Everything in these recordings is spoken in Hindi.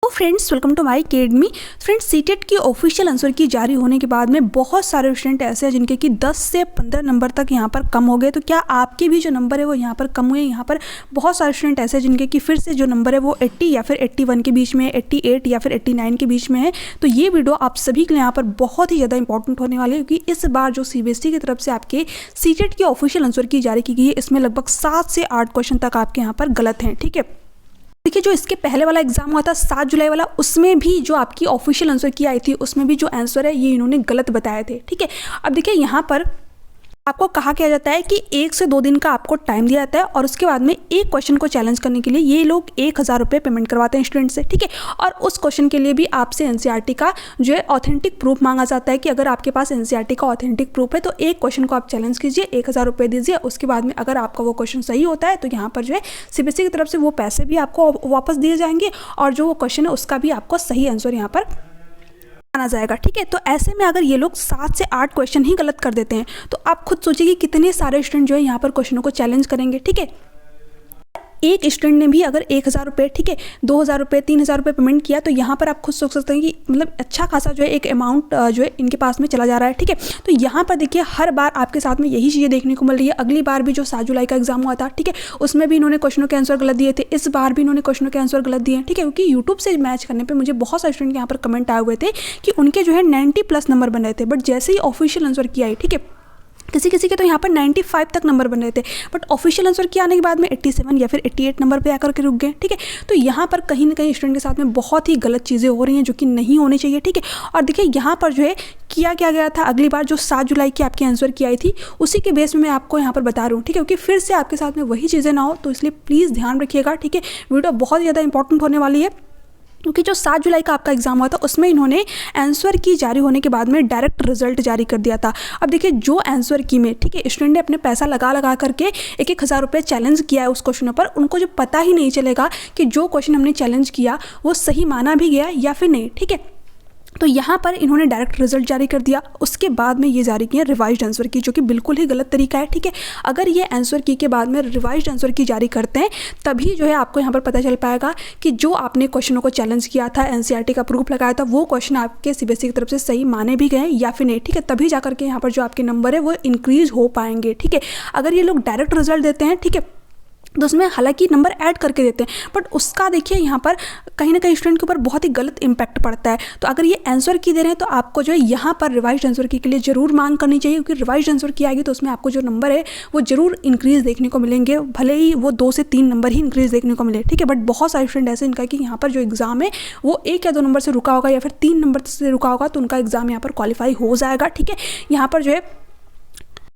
तो friends welcome to my academy. Friends CTET की ऑफिशियल आंसर की जारी होने के बाद में बहुत सारे स्टूडेंट ऐसे हैं जिनके कि 10 से 15 नंबर तक यहाँ पर कम हो गए। तो क्या आपके भी जो नंबर है वो यहाँ पर कम हुए? यहाँ पर बहुत सारे स्टूडेंट ऐसे हैं जिनके कि फिर से जो नंबर है वो 80 या फिर 81 के बीच में है, 88 या फिर 89 के बीच में है। तो ये वीडियो आप सभी के लिए यहाँ पर बहुत ही ज़्यादा इंपॉर्टेंट होने वाली है, क्योंकि इस बार जो सीबीएसई की तरफ से आपके सीटेट की ऑफिशियल आंसर की जारी की गई है, इसमें लगभग 7 से 8 क्वेश्चन तक आपके यहाँ पर गलत हैं। ठीक है, देखिए जो इसके पहले वाला एग्जाम हुआ था 7 जुलाई वाला, उसमें भी जो आपकी ऑफिशियल आंसर की आई थी उसमें भी जो आंसर है ये इन्होंने गलत बताए थे। ठीक है, अब देखिए यहाँ पर आपको कहा किया जाता है कि 1 से 2 दिन का आपको टाइम दिया जाता है और उसके बाद में एक क्वेश्चन को चैलेंज करने के लिए ये लोग 1000 रुपये पेमेंट करवाते हैं स्टूडेंट से। ठीक है, और उस क्वेश्चन के लिए भी आपसे एनसीईआरटी का जो है ऑथेंटिक प्रूफ मांगा जाता है कि अगर आपके पास एनसीईआरटी का ऑथेंटिक प्रूफ है तो एक क्वेश्चन को आप चैलेंज कीजिए, 1000 रुपये दीजिए। उसके बाद में अगर आपका वो क्वेश्चन सही होता है तो यहाँ पर जो है सीबीएसई की तरफ से वो पैसे भी आपको वापस दिए जाएंगे और जो वो क्वेश्चन है उसका भी आपको सही आंसर यहाँ पर आना जाएगा। ठीक है, तो ऐसे में अगर ये लोग 7 से 8 क्वेश्चन ही गलत कर देते हैं तो आप खुद सोचिए कि कितने सारे स्टूडेंट जो है यहाँ पर क्वेश्चनों को चैलेंज करेंगे। ठीक है, एक स्टूडेंट ने भी अगर 1000 रुपये, ठीक है, 2000 रुपये, 3000 रुपये पेमेंट किया तो यहाँ पर आप खुद सोच सकते हैं कि मतलब अच्छा खासा जो है एक अमाउंट जो है इनके पास में चला जा रहा है। ठीक है, तो यहाँ पर देखिए हर बार आपके साथ में यही चीज़ें देखने को मिल रही है। अगली बार भी जो 7 जुलाई का एग्जाम हुआ था, ठीक है, उसमें भी इन्होंने क्वेश्चनों के आंसर गलत दिए थे। इस बार भी इन्होंने क्वेश्चनों के आंसर गलत दिए हैं। ठीक है, क्योंकि यूट्यूब से मैच करने पर मुझे बहुत सारे स्टूडेंट यहाँ पर कमेंट आए हुए थे कि उनके जो है 90+ नंबर बन रहे थे, बट जैसे ही ऑफिशियल आंसर किया है, ठीक है, किसी किसी के तो यहाँ पर 95 तक नंबर बन रहे थे, बट ऑफिशियल आंसर के आने के बाद में 87 या फिर 88 नंबर पे आकर के रुक गए। ठीक है, तो यहाँ पर कहीं ना कहीं स्टूडेंट के साथ में बहुत ही गलत चीज़ें हो रही हैं जो कि नहीं होनी चाहिए। ठीक है, और देखिए यहाँ पर जो है किया क्या गया था, अगली बार जो 7 जुलाई की आपकी आंसर की आई थी उसी के बेस में मैं आपको यहाँ पर बता रहा हूँ। ठीक है, क्योंकि फिर से आपके साथ में वही चीज़ें ना हो, तो इसलिए प्लीज़ ध्यान रखिएगा। ठीक है, वीडियो बहुत ज़्यादा इंपॉर्टेंट होने वाली है, क्योंकि जो 7 जुलाई का आपका एग्जाम हुआ था उसमें इन्होंने आंसर की जारी होने के बाद में डायरेक्ट रिजल्ट जारी कर दिया था। अब देखिए जो आंसर की में, ठीक है, स्टूडेंट ने अपने पैसा लगा करके 1000 रुपये चैलेंज किया है उस क्वेश्चन पर, उनको जो पता ही नहीं चलेगा कि जो क्वेश्चन हमने चैलेंज किया वो सही माना भी गया या फिर नहीं। ठीक है, तो यहाँ पर इन्होंने डायरेक्ट रिजल्ट जारी कर दिया, उसके बाद में ये जारी किया रिवाइज्ड आंसर की, जो कि बिल्कुल ही गलत तरीका है। ठीक है, अगर ये आंसर की के बाद में रिवाइज्ड आंसर की जारी करते हैं तभी जो है आपको यहाँ पर पता चल पाएगा कि जो आपने क्वेश्चनों को चैलेंज किया था, एनसीईआरटी का प्रूफ लगाया था, वो क्वेश्चन आपके सीबीएसई की तरफ से सही माने भी गए या फिर नहीं। ठीक है, तभी जाकर के यहाँ पर जो आपके नंबर है वो इंक्रीज हो पाएंगे। ठीक है, अगर ये लोग डायरेक्ट रिजल्ट देते हैं, ठीक है, तो उसमें हालांकि नंबर ऐड करके देते हैं, बट उसका देखिए यहाँ पर कहीं ना कहीं स्टूडेंट के ऊपर बहुत ही गलत इंपैक्ट पड़ता है। तो अगर ये आंसर की दे रहे हैं तो आपको जो है यहाँ पर रिवाइज्ड आंसर की के लिए ज़रूर मांग करनी चाहिए, क्योंकि रिवाइज्ड आंसर की आएगी तो उसमें आपको जो नंबर है वो ज़रूर इंक्रीज़ देखने को मिलेंगे, भले ही वो 2 से 3 नंबर ही इंक्रीज़ देखने को मिले। ठीक है, बट बहुत सारे स्टूडेंट ऐसे इनका कि यहाँ पर जो एग्ज़ाम है वो 1 या 2 नंबर से रुका होगा या फिर 3 नंबर से रुका होगा, तो उनका एग्ज़ाम यहाँ पर क्वालिफाई हो जाएगा। ठीक है, यहाँ पर जो है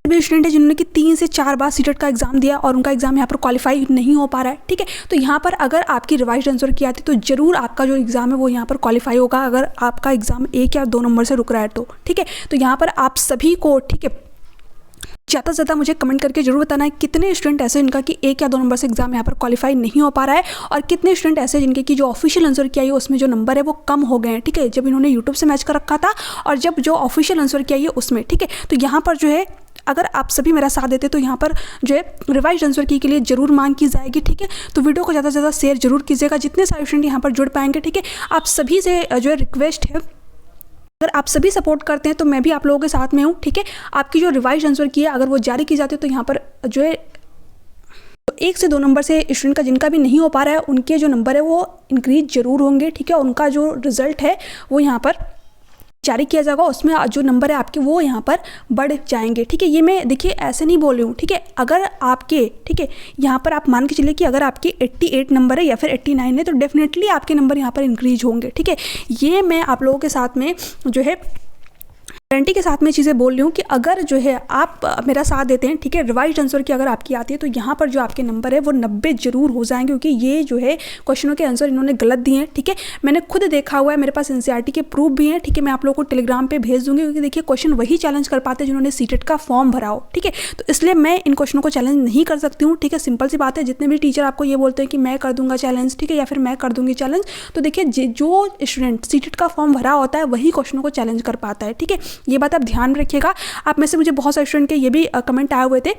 भी स्टूडेंट है जिन्होंने कि 3 से 4 बार सीटेट का एग्जाम दिया और उनका एग्जाम यहाँ पर क्वालिफाई नहीं हो पा रहा है। ठीक है, तो यहाँ पर अगर आपकी रिवाइज्ड आंसर की आती तो जरूर आपका जो एग्जाम है वो यहाँ पर क्वालिफाई होगा, अगर आपका एग्जाम 1 या 2 नंबर से रुक रहा है तो। ठीक है, तो यहाँ पर आप सभी को, ठीक है, ज़्यादा से ज़्यादा मुझे कमेंट करके जरूर बताना है कितने स्टूडेंट ऐसे इनका कि 1 या 2 नंबर से एग्जाम यहाँ पर क्वालिफाई नहीं हो पा रहा है, और कितने स्टूडेंट ऐसे जिनके कि जो ऑफिशियल आंसर किया है उसमें जो नंबर है वो कम हो गए हैं। ठीक है, जब इन्होंने यूट्यूब से मैच कर रखा था और जब जो ऑफिशियल आंसर किया है उसमें। ठीक है, तो यहाँ पर जो है अगर आप सभी मेरा साथ देते तो यहाँ पर जो है रिवाइज्ड आंसर की के लिए ज़रूर मांग की जाएगी। ठीक है, तो वीडियो को ज़्यादा से ज़्यादा शेयर जरूर कीजिएगा, जितने सारे स्टूडेंट यहाँ पर जुड़ पाएंगे। ठीक है, आप सभी से जो है रिक्वेस्ट है, अगर आप सभी सपोर्ट करते हैं तो मैं भी आप लोगों के साथ में हूँ। ठीक है, आपकी जो रिवाइज्ड आंसर की है अगर वो जारी की जाती है तो यहाँ पर जो है 1 से 2 नंबर से स्टूडेंट का जिनका भी नहीं हो पा रहा है उनके जो नंबर है वो इंक्रीज जरूर होंगे। ठीक है, उनका जो रिजल्ट है वो यहाँ पर जारी किया जाएगा, उसमें जो नंबर है आपके वो यहाँ पर बढ़ जाएंगे। ठीक है, ये मैं देखिए ऐसे नहीं बोल रही हूँ। ठीक है, अगर आपके, ठीक है, यहाँ पर आप मान के चलिए कि अगर आपकी 88 नंबर है या फिर 89 है तो डेफिनेटली आपके नंबर यहाँ पर इंक्रीज होंगे। ठीक है, ये मैं आप लोगों के साथ में जो है गारंटी के साथ में चीज़ें बोल रही हूँ कि अगर जो है आप मेरा साथ देते हैं, ठीक है, रिवाइज्ड आंसर की अगर आपकी आती है तो यहाँ पर जो आपके नंबर है वो 90 जरूर हो जाएंगे, क्योंकि ये जो है क्वेश्चनों के आंसर इन्होंने गलत दिए हैं। ठीक है, मैंने खुद देखा हुआ है, मेरे पास एनसीईआरटी के प्रूफ भी हैं। ठीक है, मैं आप लोगों को टेलीग्राम पे भेज दूंगी, क्योंकि देखिए क्वेश्चन वही चैलेंज कर पाते हैं जिन्होंने सीटेट का फॉर्म भरा हो। ठीक है, तो इसलिए मैं इन क्वेश्चनों को चैलेंज नहीं कर सकती हूँ। ठीक है, सिंपल सी बात है, जितने भी टीचर आपको ये बोलते हैं कि मैं कर दूंगा चैलेंज, ठीक है, या फिर मैं कर दूंगी चैलेंज, तो देखिए जो स्टूडेंट सीटेट का फॉर्म भरा होता है वही क्वेश्चनों को चैलेंज कर पाता है। ठीक है, ये बात आप ध्यान रखिएगा। आप में से मुझे बहुत सारे स्टूडेंट के ये भी कमेंट आए हुए थे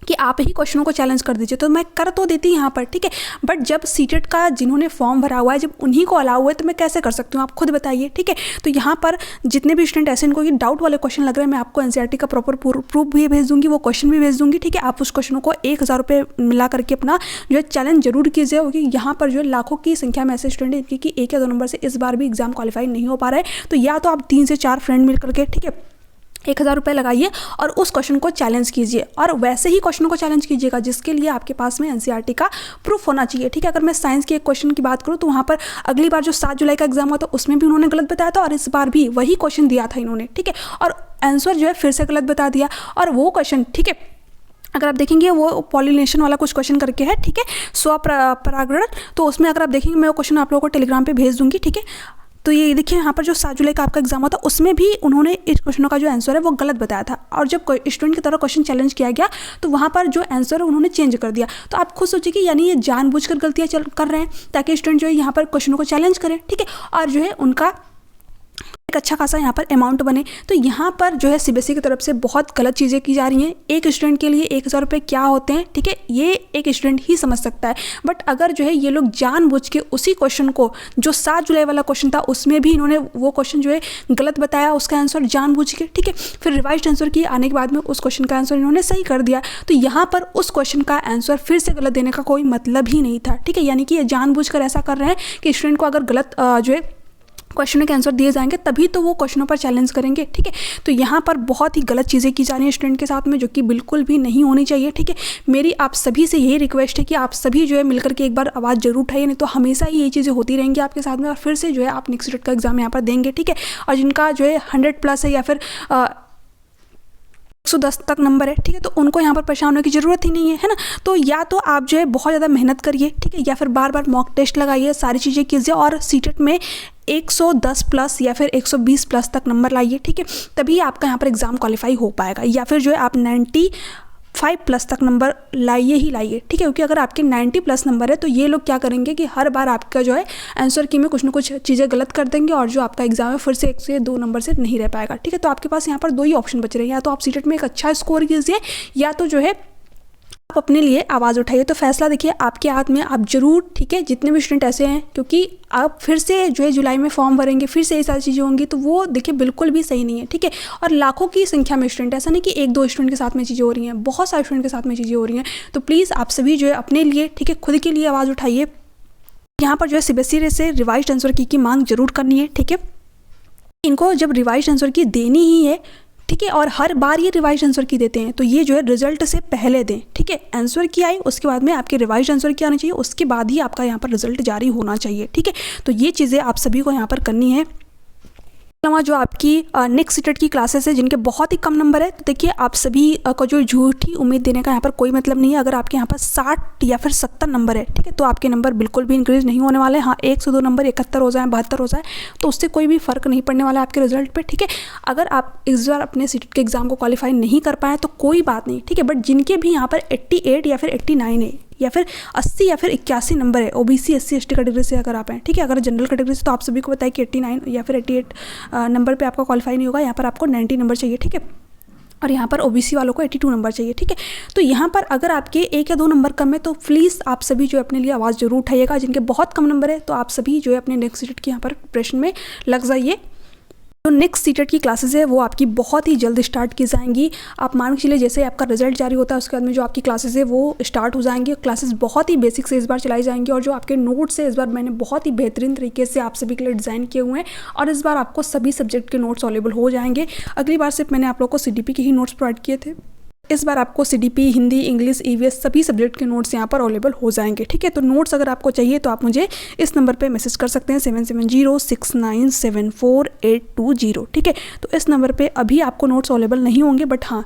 कि आप ही क्वेश्चनों को चैलेंज कर दीजिए, तो मैं कर तो देती यहाँ पर, ठीक है। बट जब सीटेट का जिन्होंने फॉर्म भरा हुआ है जब उन्हीं को अलाउ हुआ है तो मैं कैसे कर सकती हूँ, आप खुद बताइए, ठीक है। तो यहाँ पर जितने भी स्टूडेंट ऐसे इनको कि डाउट वाले क्वेश्चन लग रहे हैं, मैं आपको एनसीईआरटी का प्रॉपर प्रूफ भी भेज दूंगी, वो क्वेश्चन भी भेज दूंगी, ठीक है। आप उस क्वेश्चनों को 1000 रुपये मिला करके अपना जो है चैलेंज जरूर कीजिए, क्योंकि यहाँ पर जो है लाखों की संख्या में ऐसे स्टूडेंट हैं कि 1 या 2 नंबर से इस बार भी एग्जाम क्वालिफाई नहीं हो पा रहा है। तो या तो आप 3 से 4 फ्रेंड मिल करके, ठीक है, 1000 रुपये लगाइए और उस क्वेश्चन को चैलेंज कीजिए, और वैसे ही क्वेश्चन को चैलेंज कीजिएगा जिसके लिए आपके पास में एनसीईआरटी का प्रूफ होना चाहिए, ठीक है। अगर मैं साइंस के एक क्वेश्चन की बात करूँ तो वहाँ पर अगली बार जो 7 जुलाई का एग्जाम हुआ था उसमें भी उन्होंने गलत बताया था, और इस बार भी वही क्वेश्चन दिया था इन्होंने, ठीक है, और आंसर जो है फिर से गलत बता दिया। और वो क्वेश्चन, ठीक है, अगर आप देखेंगे वो पॉलिनेशन वाला कुछ क्वेश्चन करके है, ठीक है, स्वपरागण, तो उसमें अगर आप देखेंगे मैं वो क्वेश्चन आप लोगों को टेलीग्राम पे भेज दूंगी, ठीक है। तो ये देखिए यहाँ पर जो 7 जुलाई का आपका एग्जाम हुआ था उसमें भी उन्होंने इस क्वेश्चनों का जो आंसर है वो गलत बताया था, और जब स्टूडेंट की तरह क्वेश्चन चैलेंज किया गया तो वहाँ पर जो आंसर है उन्होंने चेंज कर दिया। तो आप खुद सोचिए कि यानी ये जानबूझकर गलतियाँ कर रहे हैं ताकि स्टूडेंट जो है यहाँ पर क्वेश्चनों को चैलेंज करें, ठीक है, और जो है उनका एक अच्छा खासा यहाँ पर अमाउंट बने। तो यहाँ पर जो है सीबीएसई की तरफ से बहुत गलत चीज़ें की जा रही हैं। एक स्टूडेंट के लिए 1000 रुपये क्या होते हैं, ठीक है, ये एक स्टूडेंट ही समझ सकता है। बट अगर जो है ये लोग जानबूझ के उसी क्वेश्चन को, जो 7 जुलाई वाला क्वेश्चन था उसमें भी इन्होंने वो क्वेश्चन जो है गलत बताया, उसका आंसर जानबूझ के, ठीक है, फिर रिवाइज्ड आंसर किए, आने के बाद में उस क्वेश्चन का आंसर इन्होंने सही कर दिया, तो यहाँ पर उस क्वेश्चन का आंसर फिर से गलत देने का कोई मतलब ही नहीं था, ठीक है। यानी कि ये जानबूझकर ऐसा कर रहे हैं कि स्टूडेंट को अगर गलत जो है क्वेश्चनों के आंसर दिए जाएंगे तभी तो वो क्वेश्चनों पर चैलेंज करेंगे, ठीक है। तो यहाँ पर बहुत ही गलत चीज़ें की जा रही हैं स्टूडेंट के साथ में, जो कि बिल्कुल भी नहीं होनी चाहिए, ठीक है। मेरी आप सभी से यही रिक्वेस्ट है कि आप सभी जो है मिलकर के एक बार आवाज़ जरूर उठाइए, नहीं तो हमेशा ही ये चीज़ें होती रहेंगी आपके साथ में, और फिर से जो है आप नेक्स्ट का एग्जाम यहाँ पर देंगे, ठीक है। और जिनका जो है 100+ है या फिर 110 तक नंबर है, ठीक है, तो उनको यहाँ पर परेशान होने की ज़रूरत ही नहीं है, है ना। तो या तो आप जो है बहुत ज़्यादा मेहनत करिए, ठीक है, या फिर बार बार मॉक टेस्ट लगाइए, सारी चीज़ें कीजिए, और सीटेट में 110+ या फिर 120+ तक नंबर लाइए, ठीक है, तभी आपका यहाँ पर एग्ज़ाम क्वालिफाई हो पाएगा। या फिर जो है आप 95+ तक नंबर लाइए ही लाइए, ठीक है, क्योंकि अगर आपके 90+ नंबर है तो ये लोग क्या करेंगे कि हर बार आपका जो है आंसर की में कुछ ना कुछ चीज़ें गलत कर देंगे, और जो आपका एग्जाम है फिर से 1 से 2 नंबर से नहीं रह पाएगा, ठीक है। तो आपके पास यहाँ पर 2 ही ऑप्शन बच रहे हैं, या तो आप सीटेट में एक अच्छा स्कोर कीजिए, या तो जो है आप अपने लिए आवाज़ उठाइए। तो फैसला देखिए आपके हाथ में, आप जरूर, ठीक है, जितने भी स्टूडेंट ऐसे हैं, क्योंकि आप फिर से जो है जुलाई में फॉर्म भरेंगे, फिर से ये सारी चीज़ें होंगी, तो वो देखिए बिल्कुल भी सही नहीं है, ठीक है। और लाखों की संख्या में स्टूडेंट, ऐसा नहीं कि 1-2 स्टूडेंट के साथ में चीज़ें हो रही हैं, बहुत सारे स्टूडेंट के साथ में चीज़ें हो रही हैं। तो प्लीज़ आप सभी जो है अपने लिए, ठीक है, खुद के लिए आवाज़ उठाइए। यहाँ पर जो है सीबीएसई से रिवाइज्ड आंसर की मांग जरूर करनी है, ठीक है। इनको जब रिवाइज्ड आंसर की देनी ही है, ठीक है, और हर बार ये रिवाइज आंसर की देते हैं, तो ये जो है रिजल्ट से पहले दें, ठीक है। आंसर की आई उसके बाद में आपके रिवाइज आंसर की आना चाहिए, उसके बाद ही आपका यहाँ पर रिजल्ट जारी होना चाहिए, ठीक है। तो ये चीज़ें आप सभी को यहाँ पर करनी है। जो आपकी नेक्स्ट सीटेट की क्लासेस है जिनके बहुत ही कम नंबर है, तो देखिए आप सभी को जो झूठी उम्मीद देने का यहाँ पर कोई मतलब नहीं है। अगर आपके यहाँ पर 60 या फिर 70 नंबर है, ठीक है, तो आपके नंबर बिल्कुल भी इंक्रीज नहीं होने वाले। हाँ, 1 से 2 नंबर 71 हो जाए, 72 हो जाए, तो उससे कोई भी फर्क नहीं पड़ने वाला आपके रिजल्ट पे, ठीक है। अगर आप इस बार अपने सीटेट के एग्जाम को क्वालिफाई नहीं कर पाए तो कोई बात नहीं, ठीक है, बट जिनके भी यहाँ पर 88 या फिर 89 है, या फिर 80 या फिर 81 नंबर है, ओबीसी SC ST कैटेगरी से अगर आप हैं, ठीक है, अगर जनरल कैटेगरी से तो आप सभी को बताया कि 89 या फिर 88 नंबर पे आपका क्वालिफाई नहीं होगा, यहाँ पर आपको 90 नंबर चाहिए, ठीक है, और यहाँ पर ओबीसी वालों को 82 नंबर चाहिए, ठीक है। तो यहाँ पर अगर आपके 1 या 2 नंबर कम है तो प्लीज़ आप सभी जो है अपने लिए आवाज़ जरूर उठाइएगा। जिनके बहुत कम नंबर है तो आप सभी जो है अपने नेक्स्ट सीटेट की यहाँ पर प्रिपरेशन में लग जाइए। तो नेक्स्ट सीटेट की क्लासेस है वो आपकी बहुत ही जल्द स्टार्ट की जाएंगी। आप मान के चलिए जैसे आपका रिजल्ट जारी होता है उसके बाद में जो आपकी क्लासेस है वो स्टार्ट हो जाएंगी। क्लासेस बहुत ही बेसिक से इस बार चलाई जाएंगी, और जो आपके नोट्स है इस बार मैंने बहुत ही बेहतरीन तरीके से आप सभी के लिए डिज़ाइन किए हुए हैं, और इस बार आपको सभी सब्जेक्ट के नोट्स अवेलेबल हो जाएंगे। अगली बार सिर्फ मैंने आप लोग को CDP के ही नोट्स प्रोवाइड किए थे, इस बार आपको CDP, हिंदी, इंग्लिश, EVS सभी सब्जेक्ट के नोट्स यहाँ पर अवेलेबल हो जाएंगे, ठीक है। तो नोट्स अगर आपको चाहिए तो आप मुझे इस नंबर पे मैसेज कर सकते हैं 7706974820, ठीक है। तो इस नंबर पे अभी आपको नोट्स अवेलेबल नहीं होंगे, बट हाँ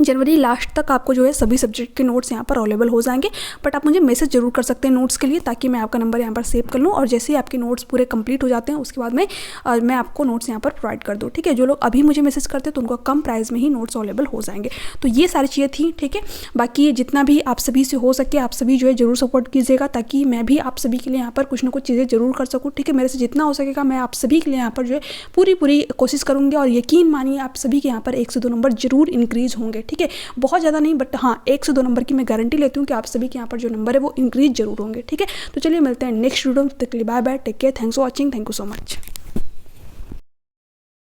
जनवरी लास्ट तक आपको जो है सभी सब्जेक्ट के नोट्स यहाँ पर अवेलेबल हो जाएंगे। बट आप मुझे मैसेज जरूर कर सकते हैं नोट्स के लिए, ताकि मैं आपका नंबर यहाँ पर सेव कर लूँ, और जैसे ही आपके नोट्स पूरे कंप्लीट हो जाते हैं उसके बाद में मैं आपको नोट्स यहाँ पर प्रोवाइड कर दूँ, ठीक है। जो लोग अभी मुझे मैसेज करते हैं तो उनको कम प्राइस में ही नोट्स अवेलेबल हो जाएंगे। तो ये सारी चीज़ें थी, ठीक है। बाकी जितना भी आप सभी से हो सके आप सभी जो है जरूर सपोर्ट कीजिएगा, ताकि मैं भी आप सभी के लिए यहाँ पर कुछ ना कुछ चीज़ें जरूर कर सकूँ, ठीक है। मेरे से जितना हो सकेगा मैं आप सभी के लिए यहाँ पर जो है पूरी कोशिश करूँगी, और यकीन मानिए आप सभी के यहाँ पर 1 से 2 नंबर जरूर इंक्रीज होंगे, ठीक है, बहुत ज़्यादा नहीं, बट हाँ 1 से 2 नंबर की मैं गारंटी लेती हूँ कि आप सभी के यहाँ पर जो नंबर है वो इंक्रीज जरूर होंगे। ठीक है, तो चलिए मिलते हैं नेक्स्ट वीडियो में, तब तक के लिए bye bye, take care, thanks for watching, thank you so much.